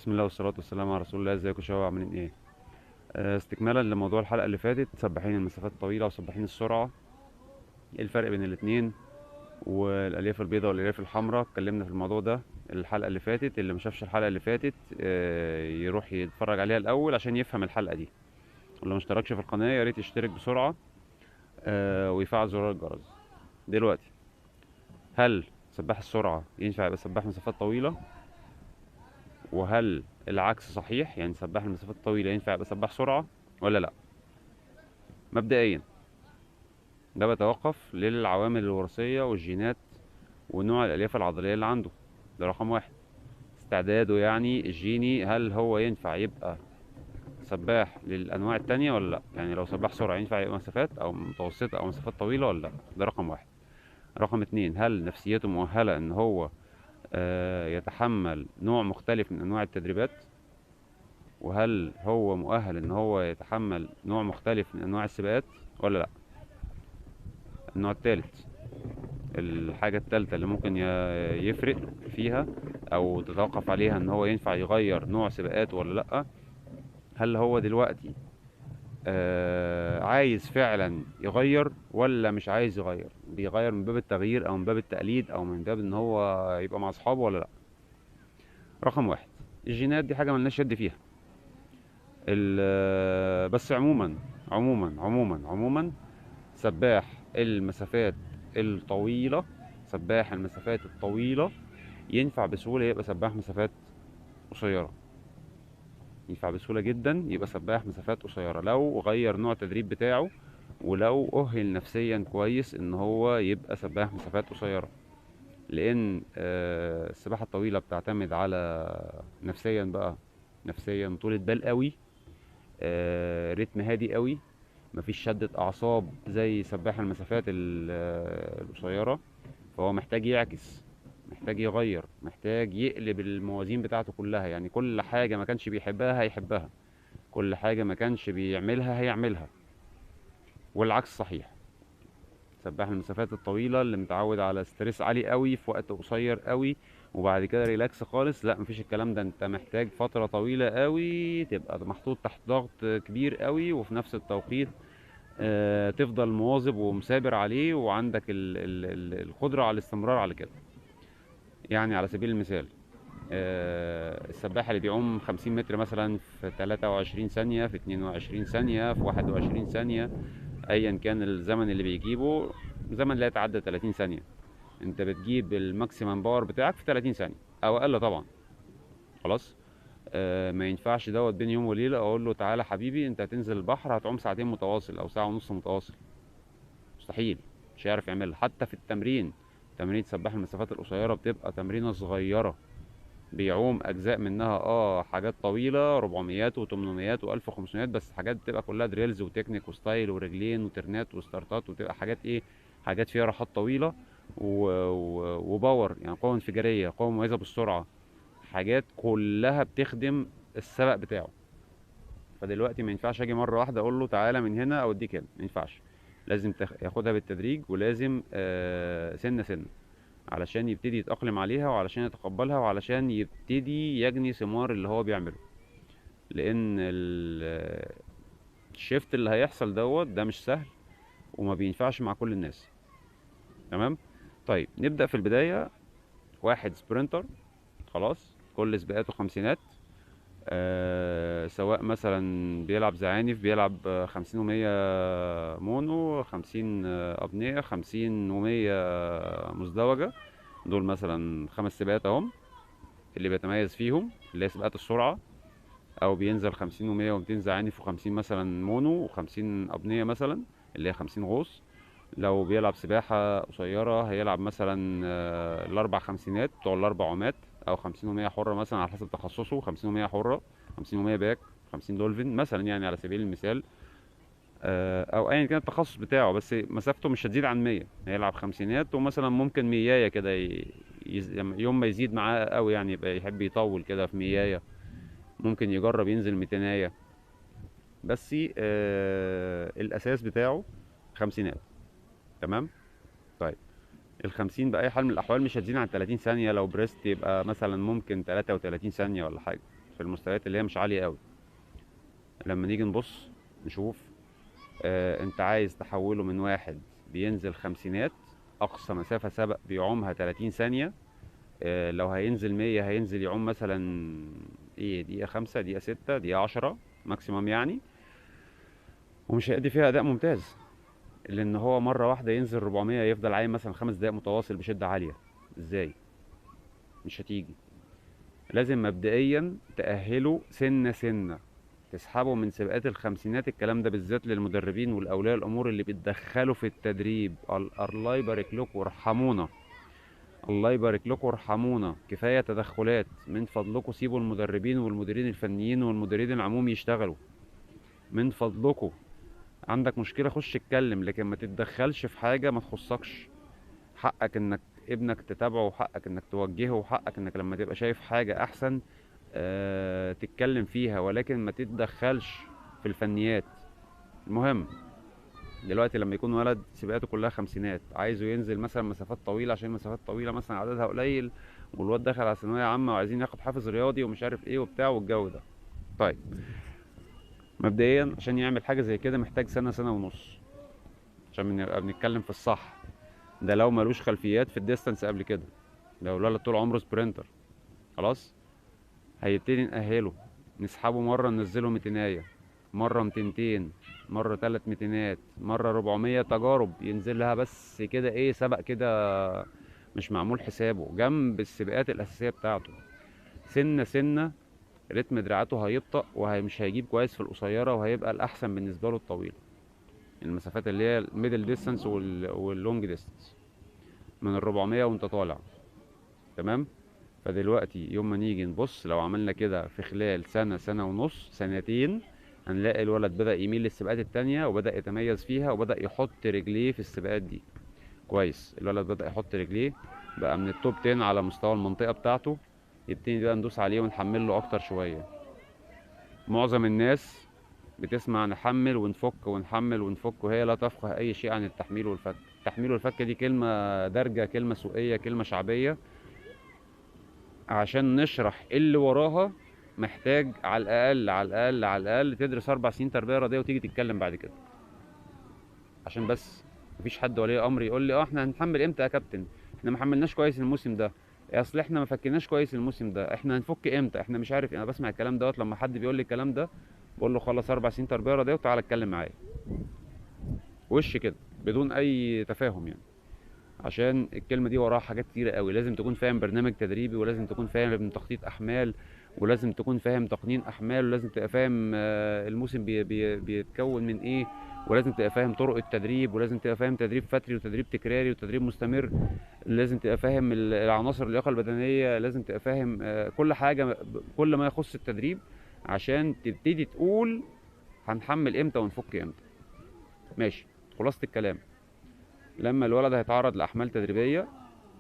بسم الله والصلاة والسلام على رسول الله. ازيكم يا شباب، عاملين ايه؟ استكمالا لموضوع الحلقة اللي فاتت، سباحين المسافات الطويلة وسباحين السرعة، ايه الفرق بين الاتنين، والالياف البيضاء والالياف الحمراء. اتكلمنا في الموضوع ده الحلقة اللي فاتت. اللي ما شافش الحلقة اللي فاتت يروح يتفرج عليها الاول عشان يفهم الحلقة دي. واللي ما اشتركش في القناة يا ريت يشترك بسرعة ويفعل زرار الجرس. دلوقتي، هل سباح السرعة ينفع يبقى سباح مسافات طويلة؟ وهل العكس صحيح؟ يعني سباح المسافات الطويلة ينفع يبقى سباح سرعة ولا لا؟ مبدئيا ده بيتوقف للعوامل الوراثية والجينات ونوع الألياف العضلية اللي عنده. ده رقم واحد، استعداده يعني الجيني. هل هو ينفع يبقى سباح للأنواع التانية ولا لأ؟ يعني لو سباح سرعة ينفع يبقى مسافات أو متوسطة أو مسافات طويلة ولا لأ؟ ده رقم واحد. رقم اتنين، هل نفسيته مؤهلة إن هو يتحمل نوع مختلف من أنواع التدريبات؟ وهل هو مؤهل إن هو يتحمل نوع مختلف من أنواع السباقات ولا لأ؟ النوع التالت، الحاجة التالتة اللي ممكن يفرق فيها أو تتوقف عليها إن هو ينفع يغير نوع سباقاته ولا لأ، هل هو دلوقتي عايز فعلا يغير ولا مش عايز يغير؟ بيغير من باب التغيير أو من باب التقليد أو من باب إن هو يبقى مع أصحابه ولا لأ. رقم واحد، الجينات دي حاجة ملناش يد فيها. بس عموما سباح المسافات الطويلة، سباح المسافات الطويلة ينفع بسهولة يبقى سباح مسافات قصيرة. ينفع بسهولة جدا يبقى سباح مسافات قصيرة لو غير نوع التدريب بتاعه، ولو أهل نفسيا كويس إن هو يبقى سباح مسافات قصيرة. لأن السباحة الطويلة بتعتمد على نفسيا بقى، نفسيا طولة بال قوي، رتم هادي قوي، مفيش شدة أعصاب زي سباح المسافات القصيرة. فهو محتاج يعكس، محتاج يغير، محتاج يقلب الموازين بتاعته كلها. يعني كل حاجة ما كانش بيحبها هيحبها، كل حاجة ما كانش بيعملها هيعملها، والعكس صحيح. سباح المسافات الطويلة اللي متعود على ستريس عالي قوي في وقت قصير قوي وبعد كده ريلاكس خالص، لا مفيش الكلام ده. انت محتاج فترة طويلة قوي تبقى محطوط تحت ضغط كبير قوي، وفي نفس التوقيت تفضل مواظب ومثابر عليه، وعندك القدرة على الاستمرار على كده. يعني على سبيل المثال، السباح اللي بيعوم 50 متر مثلا في 23 ثانية، في 22 ثانية، في 21 ثانية، ايا كان الزمن اللي بيجيبه، زمن لا يتعدى 30 ثانية. انت بتجيب الماكسيمم باور بتاعك في 30 ثانية او اقل طبعا. خلاص. ما ينفعش دوت بين يوم وليلة اقول له تعالى حبيبي انت هتنزل البحر هتعوم ساعتين متواصل او ساعة ونص متواصل. مستحيل، مش هيعرف يعملها. حتى في التمرين، تمرين سباح المسافات القصيرة بتبقى تمرينة صغيرة، بيعوم اجزاء منها حاجات طويله 400 و800 و1500، بس حاجات بتبقى كلها دريلز وتكنيك وستايل ورجلين وترنات وستارتات، وتبقى حاجات حاجات فيها راحات طويله وباور، يعني قوه انفجاريه، قوه مميزه بالسرعه، حاجات كلها بتخدم السبق بتاعه. فدلوقتي ما ينفعش اجي مره واحده اقول له تعالى من هنا اوديك هنا، ما ينفعش. لازم ياخدها بالتدريج، ولازم سنه سنه علشان يبتدي يتأقلم عليها، وعلشان يتقبلها، وعلشان يبتدي يجني ثمار اللي هو بيعمله. لأن الشيفت اللي هيحصل ده مش سهل وما بينفعش مع كل الناس. تمام. طيب نبدأ في البداية. واحد سبرينتر، خلاص، كل سباقاته خمسينات، سواء مثلا بيلعب زعانف، بيلعب 50 و100 مونو، 50 أبنية، 50 و100 مزدوجة. دول مثلا خمس سباقات اهم اللي بيتميز فيهم، اللي هي سباقات السرعة. أو بينزل 50 و100 و200 زعانف و50 مثلا مونو و50 أبنية مثلا، اللي هي 50 غوص. لو بيلعب سباحة قصيرة هيلعب مثلا الأربع خمسينات بتوع الأربع عومات، أو 50 و100 حرة مثلا على حسب تخصصه، 50 و100 حرة، 50 و100 باك، 50 دولفين مثلا، يعني على سبيل المثال. أو أيا كان التخصص بتاعه، بس مسافته مش هتزيد عن 100. هيلعب خمسينات ومثلا ممكن مياية كده يوم ما يزيد معاه قوي، يعني يبقى يحب يطول كده في مياية، ممكن يجرب ينزل ميتينية. بس الأساس بتاعه خمسينات. تمام. طيب، الخمسين بأي حال من الأحوال مش هتزيد عن 30 ثانية. لو بريست يبقى مثلا ممكن 33 ثانية ولا حاجة. في المستويات اللي هي مش عاليه قوي. لما نيجي نبص نشوف، انت عايز تحوله من واحد بينزل خمسينات، اقصى مسافه سبق بيعومها 30 ثانيه، لو هينزل 100 هينزل يعوم مثلا ايه دقيقه 5 دقيقه 6 دقيقه 10 ماكسيمم يعني، ومش هيأدي فيها اداء ممتاز. لان هو مره واحده ينزل 400 يفضل عايم مثلا 5 دقايق متواصل بشده عاليه، ازاي؟ مش هتيجي. لازم مبدئيا تأهله سنة سنة، تسحبه من سباقات الخمسينات. الكلام ده بالذات للمدربين والأولياء الأمور اللي بيتدخلوا في التدريب. الله يبارك لكم وارحمونا، الله يبارك لكم وارحمونا، كفاية تدخلات. من فضلكم سيبوا المدربين والمديرين الفنيين والمديرين العموم يشتغلوا، من فضلكم. عندك مشكلة خش اتكلم، لكن ما تتدخلش في حاجة ما تخصكش. حقك انك ابنك تتابعه، وحقك انك توجهه، وحقك انك لما تبقى شايف حاجة احسن تتكلم فيها، ولكن ما تتدخلش في الفنيات. المهم دلوقتي لما يكون ولد سباقاته كلها خمسينات، عايزه ينزل مثلا مسافات طويلة عشان مسافات طويلة مثلا عددها قليل، والواد داخل على ثانوية عامة وعايزين ياخد حافز رياضي ومش عارف ايه وبتاع والجو ده. طيب مبدئيا عشان يعمل حاجة زي كده محتاج سنة سنة ونص، عشان نبقى بنتكلم في الصح. ده لو ملوش خلفيات في الديستانس قبل كده. لو الولد طول عمره سبرينتر خلاص، هيبتدي نأهله، نسحبه مرة ننزله ميتيناية، مرة ميتينتين، مرة 3 ميتينات، مرة 400 تجارب ينزلها بس كده ايه سبق كده مش معمول حسابه جنب السباقات الأساسية بتاعته. سنة سنة رتم دراعاته هيبطأ ومش هيجيب كويس في القصيرة، وهيبقى الأحسن بالنسبة له الطويلة، المسافات اللي هي الميدل ديستانس واللونج ديستانس من 400 وانت طالع. تمام. فدلوقتي يوم ما نيجي نبص، لو عملنا كده في خلال سنة سنة ونص سنتين، هنلاقي الولد بدأ يميل للسباقات التانية وبدأ يتميز فيها وبدأ يحط رجليه في السباقات دي كويس. الولد بدأ يحط رجليه بقى من التوب 10 على مستوى المنطقة بتاعته، يبتدي بقى ندوس عليه ونحمل له أكتر شوية. معظم الناس بتسمع نحمل ونفك ونحمل ونفك، وهي لا تفقه أي شيء عن التحميل والفك. التحميل والفك دي كلمة دارجة، كلمة سوقية، كلمة شعبية. عشان نشرح اللي وراها محتاج على الاقل على الاقل على الاقل تدرس 4 سنين تربيه رياضيه وتيجي تتكلم بعد كده. عشان بس مفيش حد ولي امر يقول لي احنا هنحمل امتى يا كابتن، احنا ما حملناش كويس الموسم ده، اصل احنا ما فكناش كويس الموسم ده، احنا هنفك امتى، احنا مش عارف. انا بسمع الكلام دوت لما حد بيقول لي الكلام ده، بقول له خلص 4 سنين تربيه رياضيه وتعالى اتكلم معايا وش كده بدون اي تفاهم يعني. عشان الكلمة دي وراها حاجات كتيرة قوي. لازم تكون فاهم برنامج تدريبي، ولازم تكون فاهم تخطيط أحمال، ولازم تكون فاهم تقنين أحمال، ولازم تبقى فاهم الموسم بيتكون من إيه، ولازم تبقى فاهم طرق التدريب، ولازم تبقى فاهم تدريب فتري وتدريب تكراري وتدريب مستمر، لازم تبقى فاهم العناصر اللياقة البدنية، لازم تبقى فاهم كل حاجة، كل ما يخص التدريب، عشان تبتدي تقول هنحمل امتى ونفك امتى. ماشي. خلاصة الكلام، لما الولد هيتعرض لأحمال تدريبية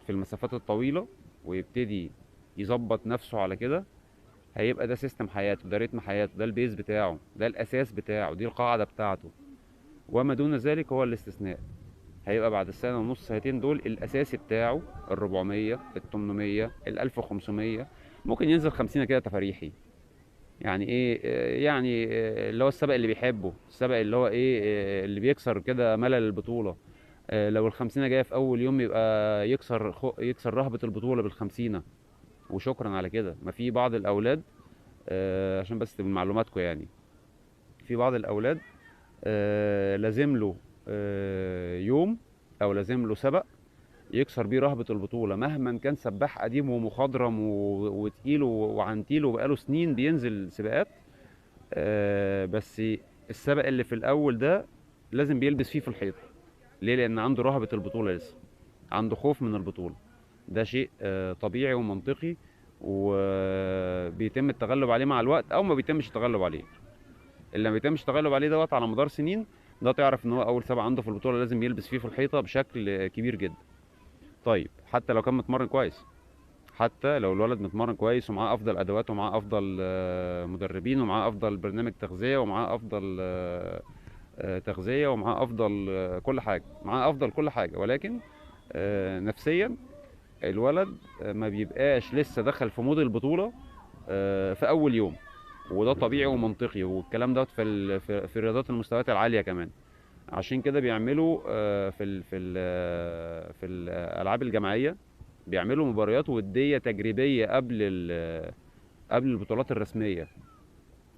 في المسافات الطويلة ويبتدي يظبط نفسه على كده، هيبقى ده سيستم حياته، ده رتم حياته، ده البيز بتاعه، ده الأساس بتاعه، دي القاعدة بتاعته. وما دون ذلك هو الاستثناء. هيبقى بعد السنة ونص سنتين دول الأساسي بتاعه ال400 ال800 ال1500. ممكن ينزل 50 كده تفريحي. يعني ايه يعني اللي هو السبق اللي بيحبه، السبق اللي هو ايه اللي بيكسر كده ملل البطولة. لو الخمسينة جاية في أول يوم يبقى يكسر رهبة البطولة بالخمسينة وشكرا على كده. ما في بعض الأولاد عشان بس من معلوماتكم يعني، في بعض الأولاد لازم له يوم أو لازم له سبق يكسر بيه رهبة البطولة، مهما كان سباح قديم ومخضرم وتقيل وعنتيل وبقاله سنين بينزل سباقات. بس السبق اللي في الأول ده لازم بيلبس فيه في الحيط. ليه؟ لأن عنده رهبة البطولة لسه، عنده خوف من البطولة. ده شيء طبيعي ومنطقي، وبيتم التغلب عليه مع الوقت او ما بيتمش التغلب عليه. اللي ما بيتمش التغلب عليه دوت على مدار سنين، ده تعرف ان هو اول سبعة عنده في البطولة لازم يلبس فيه في الحيطة بشكل كبير جدا. طيب حتى لو كان متمرن كويس، حتى لو الولد متمرن كويس ومعاه افضل ادوات ومعاه افضل مدربين ومعاه افضل برنامج تغذية ومعاه افضل تغذية ومعاه افضل كل حاجة، معاه افضل كل حاجة، ولكن نفسيا الولد ما بيبقاش لسه دخل في مود البطولة في اول يوم. وده طبيعي ومنطقي، والكلام دوت في الرياضات المستويات العاليه كمان. عشان كده بيعملوا في الالعاب الجماعيه بيعملوا مباريات وديه تجريبيه قبل البطولات الرسميه.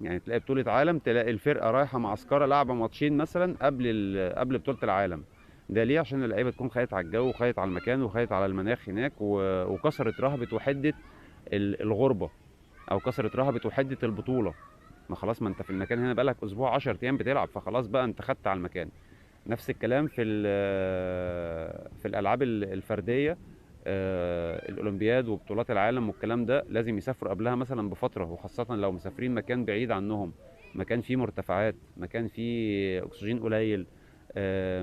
يعني تلاقي بطوله عالم، تلاقي الفرقه رايحه معسكره لعبه ماتشين مثلا قبل بطوله العالم. ده ليه؟ عشان اللعيبه تكون خايت على الجو وخايت على المكان وخايت على المناخ هناك، وكسرت رهبه وحده الغربه، او كسرت رهبه وحده البطوله. ما خلاص، ما انت في المكان هنا بقالك اسبوع 10 ايام بتلعب، فخلاص بقى انت خدت على المكان. نفس الكلام في الالعاب الفرديه. الاولمبياد وبطولات العالم والكلام ده لازم يسافروا قبلها مثلا بفتره، وخاصه لو مسافرين مكان بعيد عنهم، مكان فيه مرتفعات، مكان فيه اكسجين قليل،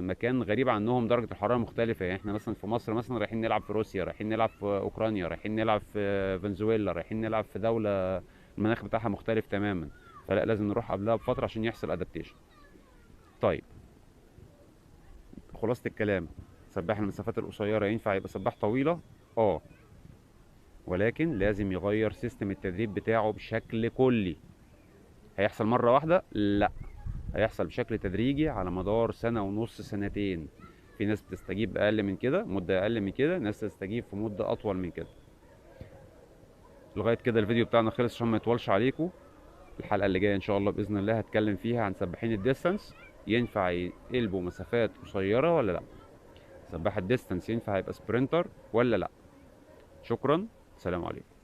مكان غريب عنهم، درجه الحراره مختلفه. يعني احنا مثلا في مصر مثلا رايحين نلعب في روسيا، رايحين نلعب في اوكرانيا، رايحين نلعب في فنزويلا، رايحين نلعب في دوله المناخ بتاعها مختلف تماما. فلا، لازم نروح قبلها بفتره عشان يحصل ادابتيشن. طيب، خلاصة الكلام، سباح المسافات القصيرة ينفع يبقى سباح طويلة؟ اه، ولكن لازم يغير سيستم التدريب بتاعه بشكل كلي. هيحصل مرة واحدة؟ لا، هيحصل بشكل تدريجي على مدار سنة ونص، سنتين. في ناس بتستجيب أقل من كده، مدة أقل من كده، ناس تستجيب في مدة أطول من كده. لغاية كده الفيديو بتاعنا خلص عشان ما يطولش عليكم. الحلقة اللي جاية إن شاء الله بإذن الله هتكلم فيها عن سباحين الديستانس، ينفع يقلبوا مسافات قصيرة ولا لا؟ سباح الديستانس ينفع يبقى سبرينتر ولا لا؟ شكرا، سلام عليكم.